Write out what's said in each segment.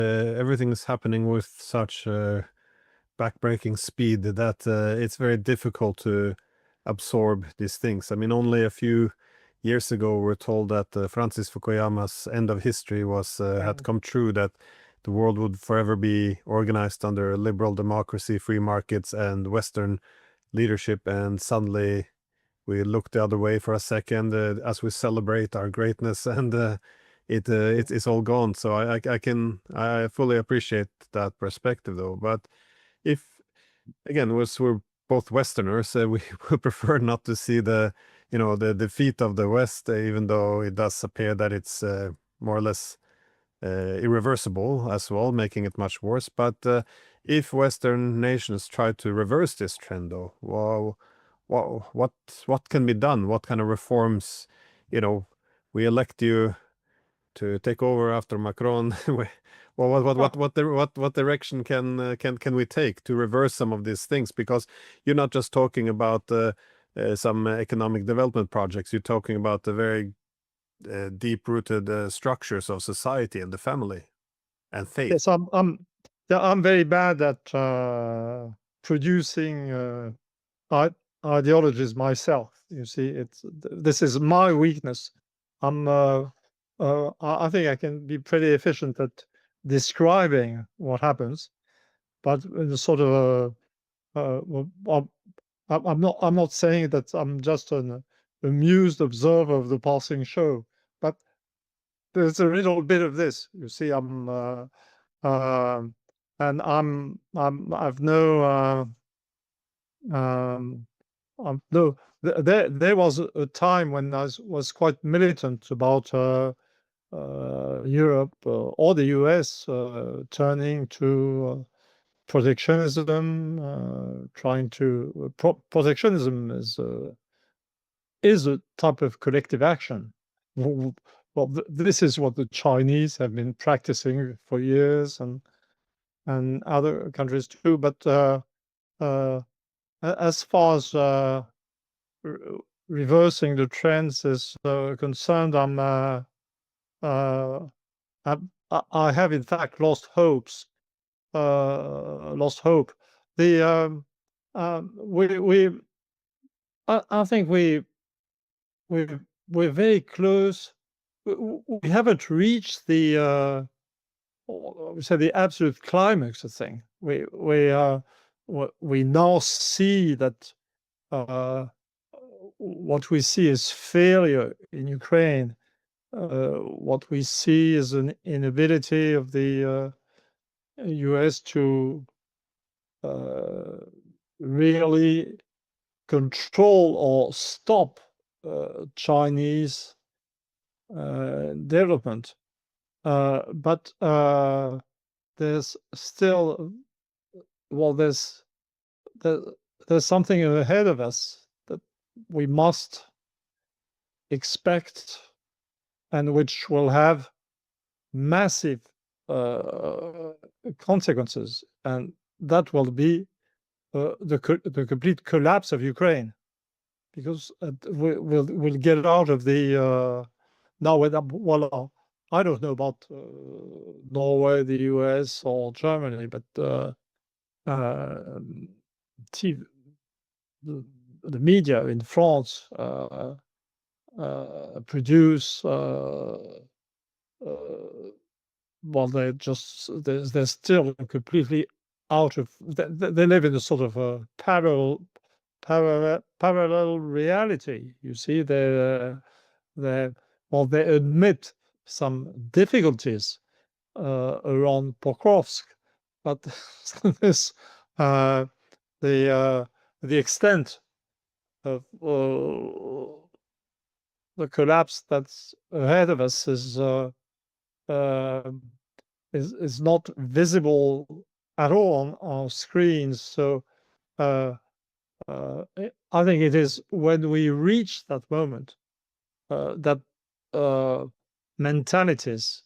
everything is happening with such backbreaking speed that it's very difficult to absorb these things. I mean, only a few years ago we're told that Francis Fukuyama's end of history was had come true, that the world would forever be organized under liberal democracy, free markets, and Western leadership, and suddenly we look the other way for a second as we celebrate our greatness, and it's all gone. So I fully appreciate that perspective, though. But if again, we're both Westerners, we would prefer not to see the defeat of the West, even though it does appear that it's more or less irreversible as well, making it much worse. But if Western nations try to reverse this trend, though, well, what can be done? What kind of reforms? We elect you to take over after Macron. Well, what direction can we take to reverse some of these things? Because you're not just talking about some economic development projects. You're talking about the very deep-rooted structures of society and the family and faith. Yes, I'm very bad at producing ideologies myself. You see, this is my weakness. I think I can be pretty efficient at describing what happens, but in a sort of I'm not saying that I'm just an amused observer of the passing show, but there's a little bit of this. You see, and I've no there was a time when I was quite militant about Europe or the US turning to protectionism, trying to protectionism is a type of collective action. Well, this is what the Chinese have been practicing for years, and other countries too. But as far as reversing the trends is concerned, I have in fact lost hope. I think we're very close. We haven't reached the absolute climax of thing. We now see that what we see is failure in Ukraine. What we see is an inability of the US to really control or stop Chinese development. But there's still, there's something ahead of us that we must expect, and which will have massive consequences, and that will be the complete collapse of Ukraine, because we'll get out of the now. I don't know about Norway, the US, or Germany, but the media in France produce they're still completely out of. They live in a sort of a parallel reality. You see, they admit some difficulties around Pokrovsk, but this the extent of the collapse that's ahead of us is not visible at all on our screens. So I think it is when we reach that moment that mentalities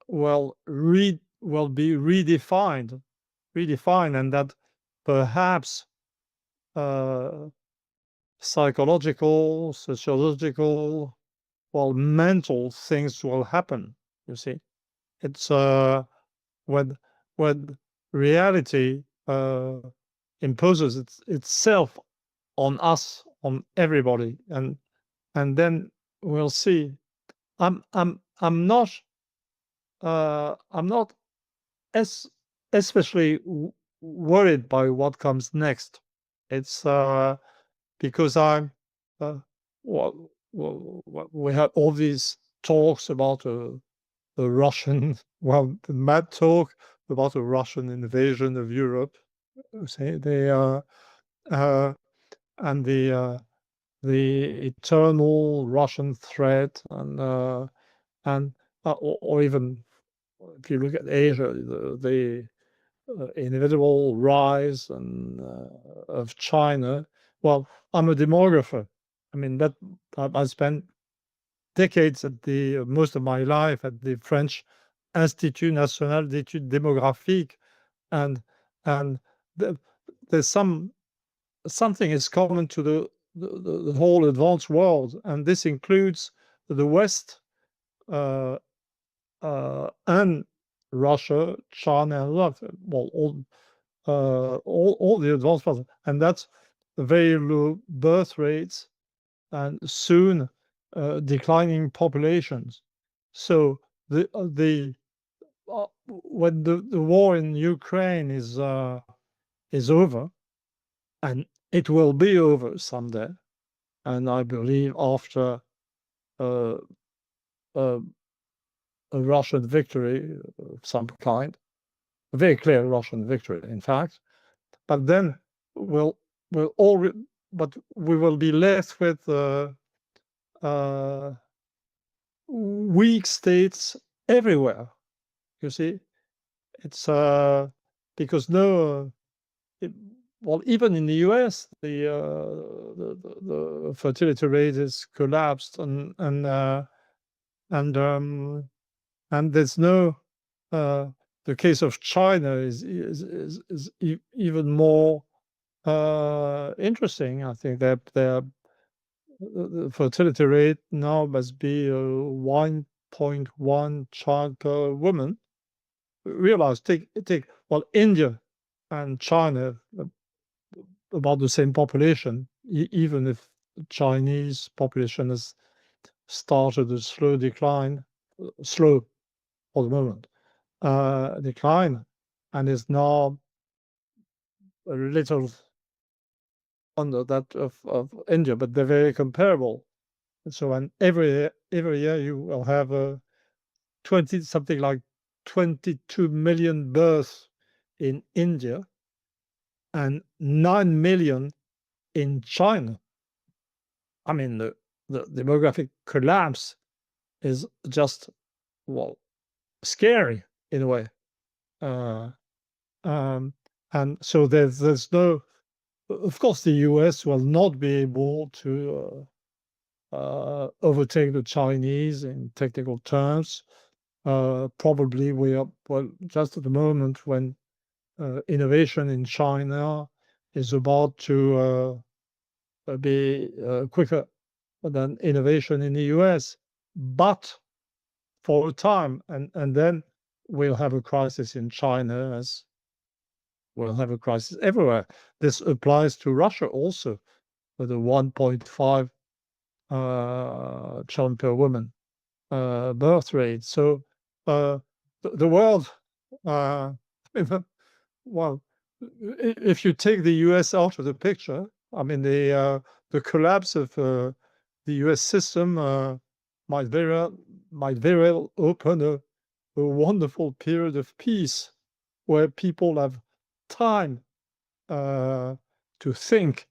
will be redefined, and that perhaps psychological, sociological, mental things will happen. You see, it's when reality imposes itself on us, on everybody, and then we'll see. I'm not especially worried by what comes next. It's because I'm well, we had all these talks about the Russian, well, the mad talk about a Russian invasion of Europe. Say they and the eternal Russian threat, and or even if you look at Asia, the inevitable rise and of China. Well, I'm a demographer. I mean that I spent decades at the most of my life at the French Institut National d'Études Démographiques, and there's something is common to the whole advanced world, and this includes the West and Russia, China, and well, all the advanced parts, and that's very low birth rates and soon declining populations. So when the war in Ukraine is over, and it will be over someday, and I believe after a Russian victory of some kind, a very clear Russian victory, in fact. But then we'll all, but we will be left with weak states everywhere. You see, it's because well, even in the U.S., the fertility rate is collapsed, and there's no the case of China is even more interesting. I think that the fertility rate now must be 1.1 child per woman. Realize, take well, India and China about the same population, even if the Chinese population has started a slow decline, slow for the moment, decline, and is now a little under that of India, but they're very comparable. And so, and every year you will have something like 22 million births in India and 9 million in China. I mean, the demographic collapse is just, well, scary in a way. And so there's no, of course, the US will not be able to overtake the Chinese in technical terms. Probably we are, well, just at the moment when innovation in China is about to be quicker than innovation in the US, but for a time, and then we'll have a crisis in China, as we'll have a crisis everywhere. This applies to Russia also, with a 1.5 child per woman birth rate. So the world, well, if you take the US out of the picture, I mean, the collapse of the US system might very well open a wonderful period of peace where people have time to think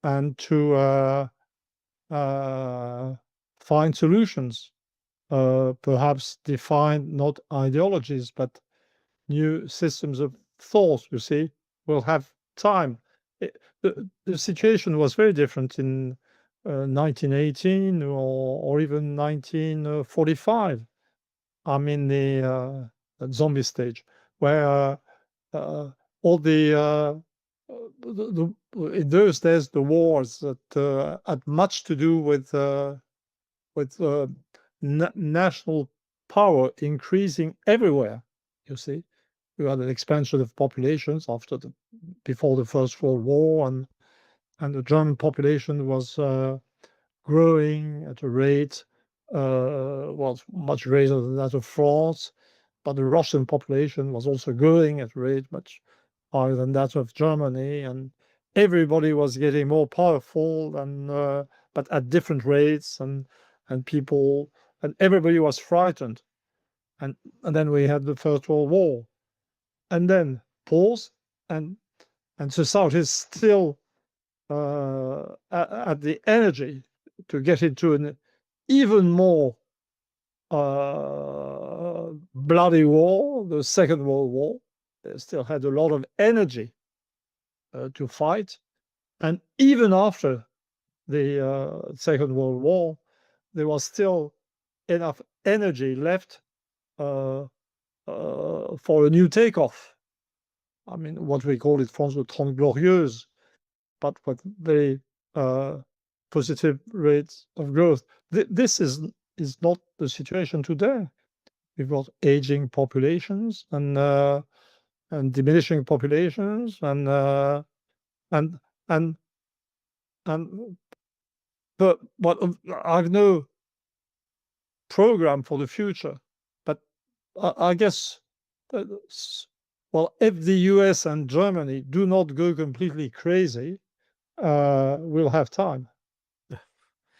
and to find solutions, perhaps define not ideologies, but new systems of thought, you see, will have time. The situation was very different in 1918 or even 1945. I mean, the zombie stage, where all in those days, the wars that had much to do with national power increasing everywhere, you see. we had an expansion of populations before the First World War, and the German population was growing at a rate was much greater than that of France, but the Russian population was also growing at a rate much higher than that of Germany, and everybody was getting more powerful, but at different rates, and everybody was frightened, and then we had the First World War, and then pause, and society is still at the energy to get into an even more bloody war, the Second World War. They still had a lot of energy to fight. And even after the Second World War, there was still enough energy left for a new takeoff. I mean, what we call it France, the Trente Glorieuses, but with very positive rates of growth. This is not the situation today. We've got aging populations and diminishing populations, and but I've no program for the future. But I guess well, if the US and Germany do not go completely crazy, we'll have time.